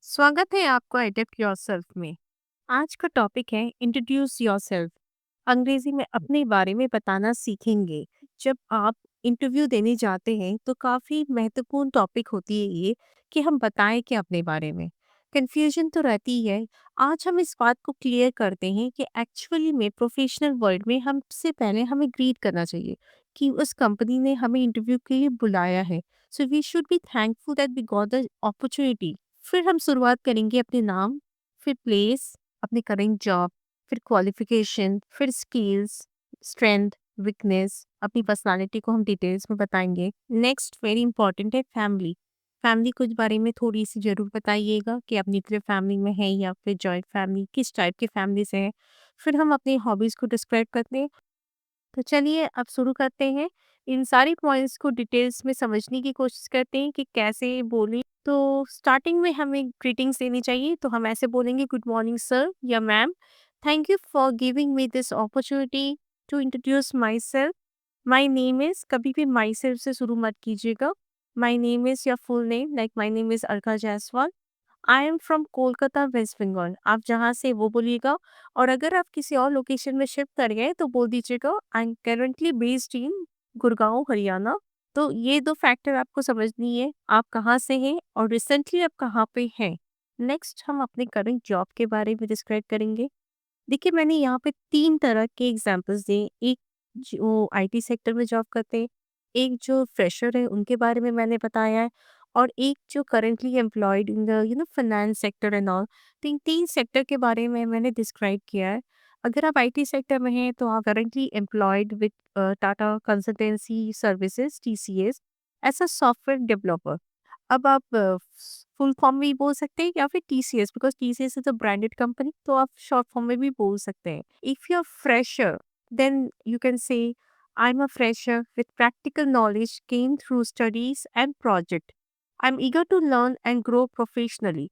स्वागत है आपका एडेप्ट योरसेल्फ में। आज का टॉपिक है इंट्रोड्यूस योरसेल्फ। अंग्रेजी में अपने बारे में बताना सीखेंगे। जब आप इंटरव्यू देने जाते हैं तो काफ़ी महत्वपूर्ण टॉपिक होती है ये कि हम बताएं कि अपने बारे में कंफ्यूजन तो रहती ही है। आज हम इस बात को क्लियर करते हैं कि एक्चुअली में प्रोफेशनल वर्ल्ड में हमसे पहले हमें ग्रीट करना चाहिए कि उस कंपनी ने हमें इंटरव्यू के लिए बुलाया है। So we should be thankful that we got the opportunity. फिर हम शुरुआत करेंगे अपने नाम, फिर प्लेस, अपनी करेंट जॉब, फिर क्वालिफिकेशन, फिर स्किल्स, स्ट्रेंथ, वीकनेस, अपनी पर्सनालिटी को हम डिटेल्स में बताएंगे। नेक्स्ट वेरी इंपॉर्टेंट है फैमिली। फैमिली कुछ बारे में थोड़ी सी जरूर बताइएगा कि आप न्यूक्लियर फैमिली में है या फिर जॉइंट फैमिली, किस टाइप की फैमिली से है। फिर हम अपनी हॉबीज को डिस्क्राइब करते हैं। तो चलिए अब शुरू करते हैं। इन सारी पॉइंट्स को डिटेल्स में समझने की कोशिश करते हैं कि कैसे बोलें। तो स्टार्टिंग में हमें ग्रीटिंग्स देनी चाहिए, तो हम ऐसे बोलेंगे गुड मॉर्निंग सर या ma'am, thank you for giving me this opportunity to introduce myself. My name is, कभी भी माई सेल्फ से शुरू मत कीजिएगा। माई नेम इज या full name, like my name is Alka Jaiswal. I am from Kolkata West Bengal, आप जहाँ से वो बोलिएगा। और अगर आप किसी और लोकेशन में शिफ्ट कर गए तो बोल दीजिएगा आई am currently based in Gurgaon Haryana. तो ये दो फैक्टर आपको समझनी है, आप कहाँ से हैं और रिसेंटली आप कहाँ पे हैं। नेक्स्ट हम अपने करंट जॉब के बारे में डिस्क्राइब करेंगे। देखिए मैंने यहाँ पे 3 तरह के एग्ज़ाम्पल्स दिए। एक जो आईटी सेक्टर में जॉब करते हैं, एक जो फ्रेशर है उनके बारे में मैंने बताया है, और एक जो currently employed in the finance sector and all. तो इन 3 सेक्टर के बारे में मैंने डिस्क्राइब किया है। अगर आप आईटी सेक्टर में हैं तो आप currently employed with Tata consultancy services TCS as a software developer. अब आप फुल फॉर्म में भी बोल सकते हैं या फिर TCS, because TCS is a branded company, तो आप शॉर्ट फॉर्म में भी बोल सकते हैं। If you are fresher, then you can say I am a fresher with practical knowledge gained through studies and project. I am eager to learn and grow professionally.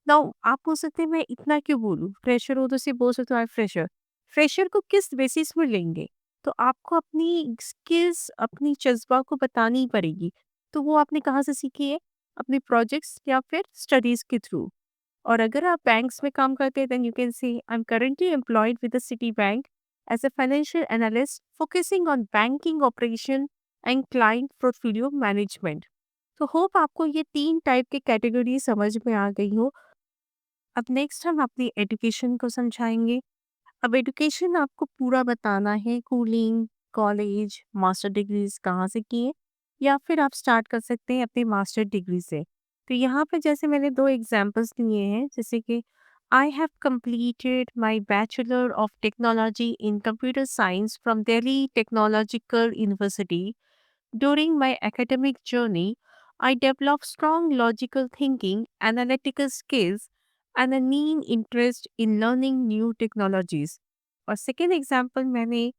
Now आप बोल सकते हैं मैं इतना क्यों बोलूँ? फ्रेशर हो तो सिर्फ बोल सकते हो आई एम फ्रेशर। फ्रेशर को किस बेसिस में लेंगे? तो आपको अपनी स्किल्स, अपनी जज़्बा को बतानी पड़ेगी। तो वो आपने कहाँ से सीखी है? अपने प्रोजेक्ट्स या फिर स्टडीज के थ्रू। और अगर आप बैंक्स में काम करते हैं then you can say I am currently employed with the Citi bank as a financial analyst focusing on banking operation and client portfolio management. तो होप आपको ये 3 टाइप के कैटेगरी समझ में आ गई हो। अब नेक्स्ट हम अपनी एजुकेशन को समझाएंगे। अब एजुकेशन आपको पूरा बताना है, कूलिंग, कॉलेज, मास्टर डिग्रीज कहाँ से किए, या फिर आप स्टार्ट कर सकते हैं अपनी मास्टर डिग्री से। तो यहाँ पे जैसे मैंने 2 एग्जांपल्स दिए हैं, जैसे कि आई have completed my bachelor of technology in computer science from Delhi technological university. During my academic journey, I developed strong logical thinking, analytical skills, and a keen interest in learning new technologies. और second example मैंने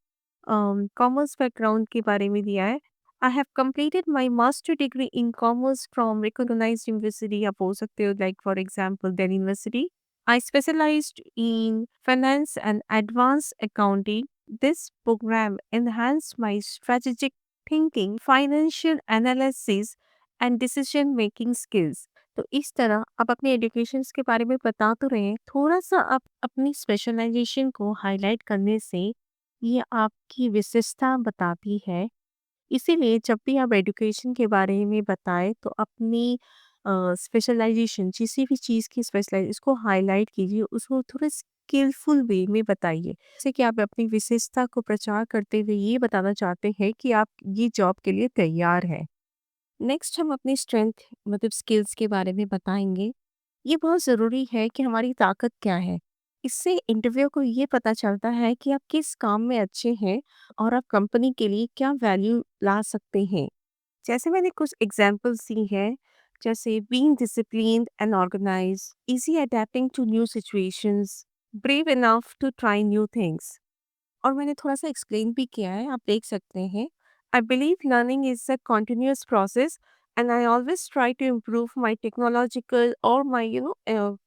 commerce background के बारे में दिया है। I have completed my master degree in commerce from recognised university, आप बोल सकते हो like for example Delhi university. I specialized in finance and advanced accounting. This program enhanced my strategic thinking, financial analysis and decision making skills. तो इस तरह आप अपने educations के बारे में बता तो रहे हैं, थोड़ा सा आप अपनी स्पेशलाइजेशन को हाईलाइट करने से ये आपकी विशेषता बताती है। इसीलिए जब भी आप एजुकेशन के बारे में बताएं तो अपनी स्पेशलाइजेशन, किसी भी चीज़ की स्पेशलाइज इसको हाईलाइट कीजिए, उसको थोड़ा स्किलफुल वे में बताइए, जैसे कि आप अपनी विशेषता को प्रचार करते हुए ये बताना चाहते हैं कि आप ये जॉब के लिए तैयार हैं। नेक्स्ट हम अपनी स्ट्रेंथ मतलब स्किल्स के बारे में बताएंगे। ये बहुत ज़रूरी है कि हमारी ताकत क्या है। इससे इंटरव्यू को ये पता चलता है कि आप किस काम में अच्छे हैं और आप कंपनी के लिए क्या वैल्यू ला सकते हैं। जैसे मैंने कुछ एग्जाम्पल्स दी हैं, जैसे being disciplined and organised, easy adapting to new situations, brave enough to try new things. और मैंने थोड़ा-सा एक्सप्लेन भी किया है, आप देख सकते हैं। I believe learning is a continuous process and I always try to improve my technological और माय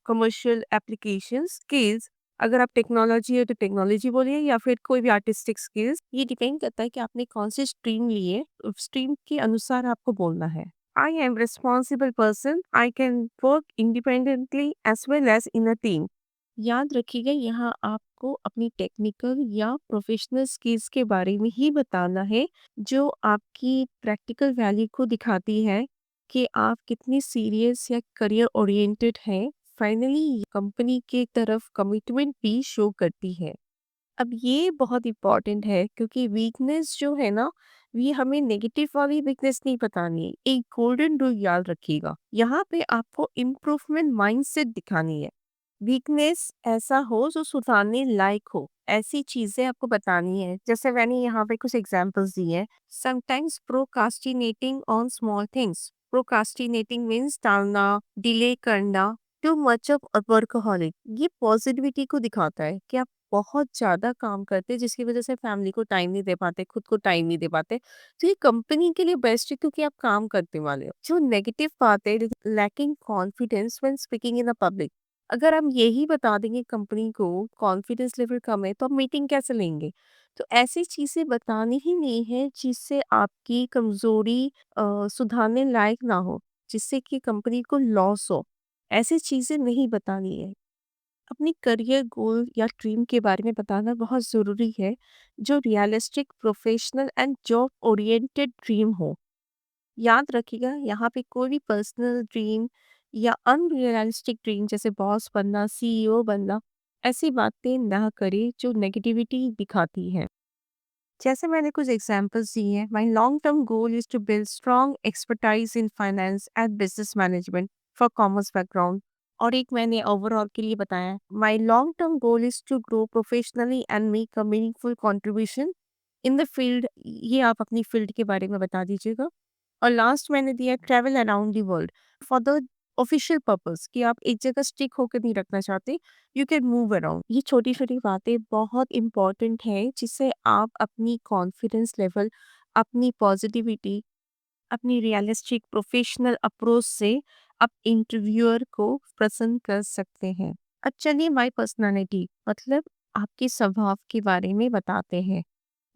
कमर्शियल एप्लीकेशन स्किल्स। अगर आप टेक्नोलॉजी है तो टेक्नोलॉजी बोलिए या फिर कोई भी आर्टिस्टिक स्किल्स, ये डिपेंड करता है कि आपने कौन सी स्ट्रीम ली है, उस स्ट्रीम के अनुसार आपको बोलना है। I am responsible person. I can work independently as well as in a team. याद रखिएगा यहाँ आपको अपनी टेक्निकल या प्रोफेशनल स्किल्स के बारे में ही बताना है जो आपकी प्रैक्टिकल वैल्यू को दिखाती है कि आप कितनी सीरियस या करियर ओरिएंटेड हैं। फाइनली कंपनी के तरफ कमिटमेंट भी शो करती है। अब ये बहुत इम्पोर्टेंट है क्योंकि वीकनेस जो है ना, ये हमें नेगेटिव वाली वीकनेस नहीं बतानी है। एक गोल्डन रूल याद रखिएगा, यहाँ पे आपको इम्प्रूवमेंट माइंडसेट दिखानी है। वीकनेस ऐसा हो जो सुधारने लायक हो, ऐसी चीजें आपको बतानी है। जैसे मैंने यहाँ पे कुछ एग्जांपल्स दिए हैं। Sometimes procrastinating on small things. Procrastinating means टालना, डिले करना। टू मच ऑफ वर्कहोलिक, ये पॉजिटिविटी को दिखाता है कि आप बहुत ज्यादा काम करते हैं जिसकी वजह से फैमिली को टाइम नहीं दे पाते, खुद को टाइम नहीं दे पाते। तो ये कंपनी के लिए बेस्ट है क्योंकि आप काम करने वाले हो। जो नेगेटिव बात है, lacking confidence when speaking in the public. अगर हम यही बता देंगे कंपनी को कॉन्फिडेंस लेवल कम है तो हम मीटिंग कैसे लेंगे। तो ऐसी चीजें बतानी ही नहीं है जिससे आपकी कमजोरी सुधारने लायक ना हो, जिससे कि कंपनी को लॉस हो। ऐसी चीजें नहीं बतानी है। अपनी करियर गोल या ड्रीम के बारे में बताना बहुत ज़रूरी है, जो realistic, professional and job oriented dream हो। याद रखिएगा यहाँ पे कोई भी पर्सनल ड्रीम या अनरियलिस्टिक ड्रीम जैसे बॉस बनना, सीईओ बनना, ऐसी बातें ना करें जो नेगेटिविटी दिखाती है। जैसे मैंने कुछ एग्जांपल्स दिए हैं, my long term goal is to build strong expertise in finance and business management for commerce background. और एक मैंने ओवरऑल के लिए बताया, my long term goal is to grow professionally and make a meaningful contribution in the field. ये आप अपनी field के बारे में बता दीजिएगा। और लास्ट मैंने दिया travel around the world for the official purpose, कि आप एक जगह स्टिक होकर नहीं रखना चाहते, यू कैन मूव अराउंड। ये छोटी छोटी बातें बहुत इंपॉर्टेंट है जिससे आप अपनी कॉन्फिडेंस लेवल, अपनी पॉजिटिविटी, अपनी रियलिस्टिक प्रोफेशनल अप्रोच से आप इंटरव्यूअर को प्रसन्न कर सकते हैं। अब चलिए माय पर्सनालिटी मतलब आपके स्वभाव के बारे में बताते हैं।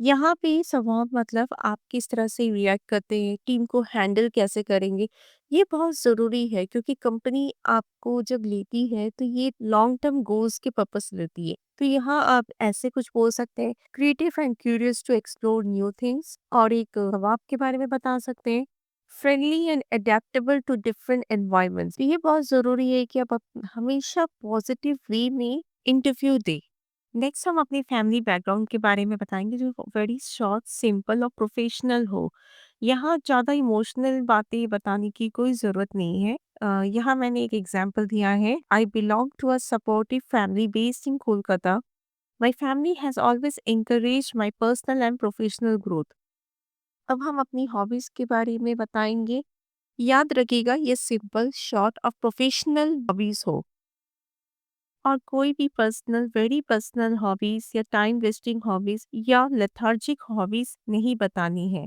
यहाँ पे स्वभाव मतलब आप किस तरह से रिएक्ट करते हैं, टीम को हैंडल कैसे करेंगे, ये बहुत ज़रूरी है क्योंकि कंपनी आपको जब लेती है तो ये लॉन्ग टर्म गोल्स के पर्पस लेती है। तो यहाँ आप ऐसे कुछ बोल सकते हैं, creative and curious to explore new things. और एक स्वभाव के बारे में बता सकते हैं, friendly and adaptable to different environments. ये बहुत ज़रूरी है कि आप हमेशा पॉजिटिव वे में इंटरव्यू दें। नेक्स्ट हम अपनी फैमिली बैकग्राउंड के बारे में बताएंगे जो वेरी शॉर्ट, सिंपल और प्रोफेशनल हो। यहाँ ज़्यादा इमोशनल बातें बताने की कोई ज़रूरत नहीं है। यहाँ मैंने एक एग्जांपल दिया है, I belong to a supportive family based in Kolkata. My family has always encouraged my personal and professional growth. अब हम अपनी हॉबीज़ के बारे में बताएंगे। याद रखिएगा ये सिंपल, शॉर्ट और प्रोफेशनल हॉबीज़ हो। और कोई भी पर्सनल, वेरी पर्सनल हॉबीज या टाइम वेस्टिंग हॉबीज या लेथार्जिक हॉबीज नहीं बतानी है।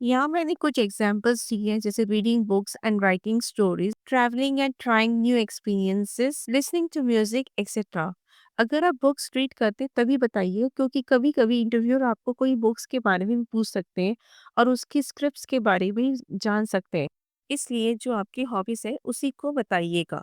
यहाँ मैंने कुछ एग्जांपल्स दिए हैं जैसे reading books and writing stories, travelling and trying new experiences, listening to music etcetera. अगर आप बुक्स रीड करते हैं तभी बताइए क्योंकि कभी कभी इंटरव्यूअर आपको कोई बुक्स के बारे में भी पूछ सकते हैं और उसकी स्क्रिप्ट्स के बारे में जान सकते हैं। इसलिए जो आपकी हॉबीज है उसी को बताइएगा।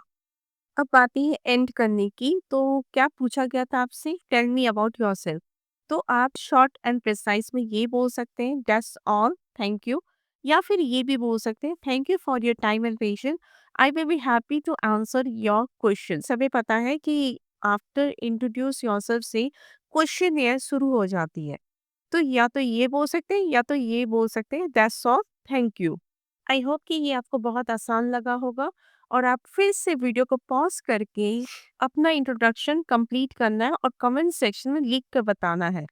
अब आती है एंड करने की, तो क्या पूछा गया था आपसे, टेल मी अबाउट योरसेल्फ। तो आप शॉर्ट एंड प्रिसाइज में ये बोल सकते हैं, दैट्स ऑल, थैंक यू। या फिर ये भी बोल सकते हैं, thank you for your time and patience, I will be happy to answer your question. हमें पता है कि आफ्टर इंट्रोड्यूस योरसेल्फ से क्वेश्चन शुरू हो जाती है। तो या तो ये बोल सकते हैं या तो ये बोल सकते हैं, that's all, thank you. I hope कि ये आपको बहुत आसान लगा होगा और आप फिर से वीडियो को पॉज करके अपना इंट्रोडक्शन कंप्लीट करना है और कमेंट सेक्शन में लिख कर बताना है।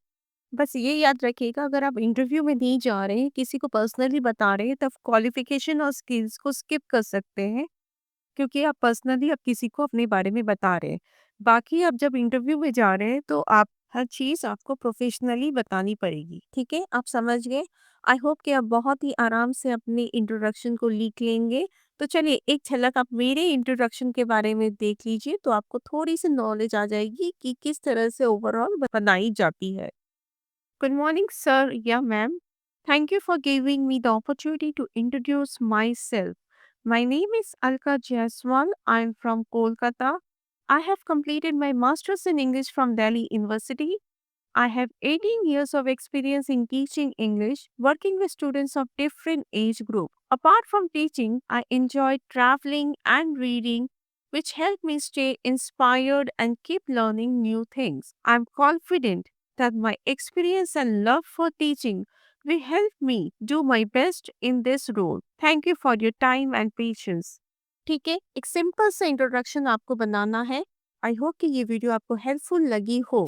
बस ये याद रखिएगा, अगर आप इंटरव्यू में नहीं जा रहे हैं, किसी को पर्सनली बता रहे हैं, तब क्वालिफिकेशन और स्किल्स को स्किप कर सकते हैं क्योंकि आप पर्सनली अब किसी को अपने बारे में बता रहे हैं। बाकी आप जब इंटरव्यू में जा रहे हैं तो आप हर चीज़ आपको प्रोफेशनली बतानी पड़ेगी। ठीक है, आप समझ गए। आई होप कि आप बहुत ही आराम से अपने इंट्रोडक्शन को लिख लेंगे। तो चलिए एक झलक आप मेरे इंट्रोडक्शन के बारे में देख लीजिए तो आपको थोड़ी सी नॉलेज आ जाएगी कि किस तरह से ओवरऑल बनाई जाती है। गुड मॉर्निंग सर या ma'am. Thank you for giving me the opportunity to introduce myself. My name is Alka Jaiswal. I'm from Kolkata. I have completed my master's in English from Delhi University. I have 18 years of experience in teaching English, working with students of different age groups. Apart from teaching, I enjoy traveling and reading, which help me stay inspired and keep learning new things. I'm confident that my experience and love for teaching will help me do my best in this role. Thank you for your time and patience. ठीक है, एक simple सा introduction आपको बनाना है। I hope कि ये video आपको helpful लगी हो।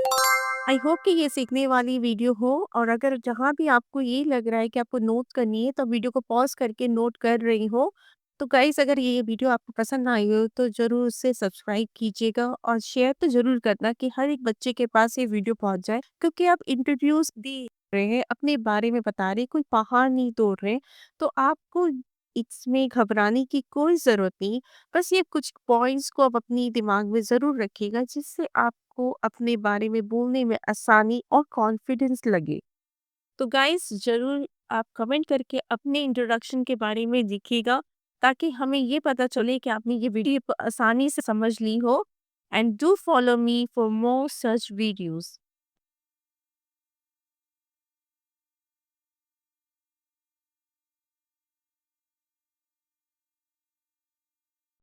आई होप कि ये सीखने वाली वीडियो हो, और अगर जहाँ भी आपको ये लग रहा है कि आपको नोट करनी है, तो वीडियो को पॉज करके नोट कर रही हो। तो गाइस, अगर ये वीडियो आपको पसंद आई हो तो ज़रूर उसे सब्सक्राइब कीजिएगा और शेयर तो ज़रूर करना कि हर एक बच्चे के पास ये वीडियो पहुँच जाए, क्योंकि आप इंट्रोड्यूस दे रहे हैं, अपने बारे में बता रहे हैं, कोई पहाड़ नहीं तोड़ रहे। तो आपको इसमें घबराने की कोई ज़रूरत नहीं। बस ये कुछ पॉइंट्स को आप अपनी दिमाग में ज़रूर रखिएगा, जिससे आपको अपने बारे में बोलने में आसानी और कॉन्फिडेंस लगे। तो गाइस, ज़रूर आप कमेंट करके अपने इंट्रोडक्शन के बारे में लिखिएगा, ताकि हमें ये पता चले कि आपने ये वीडियो आसानी से समझ ली हो। And do follow me for more such videos.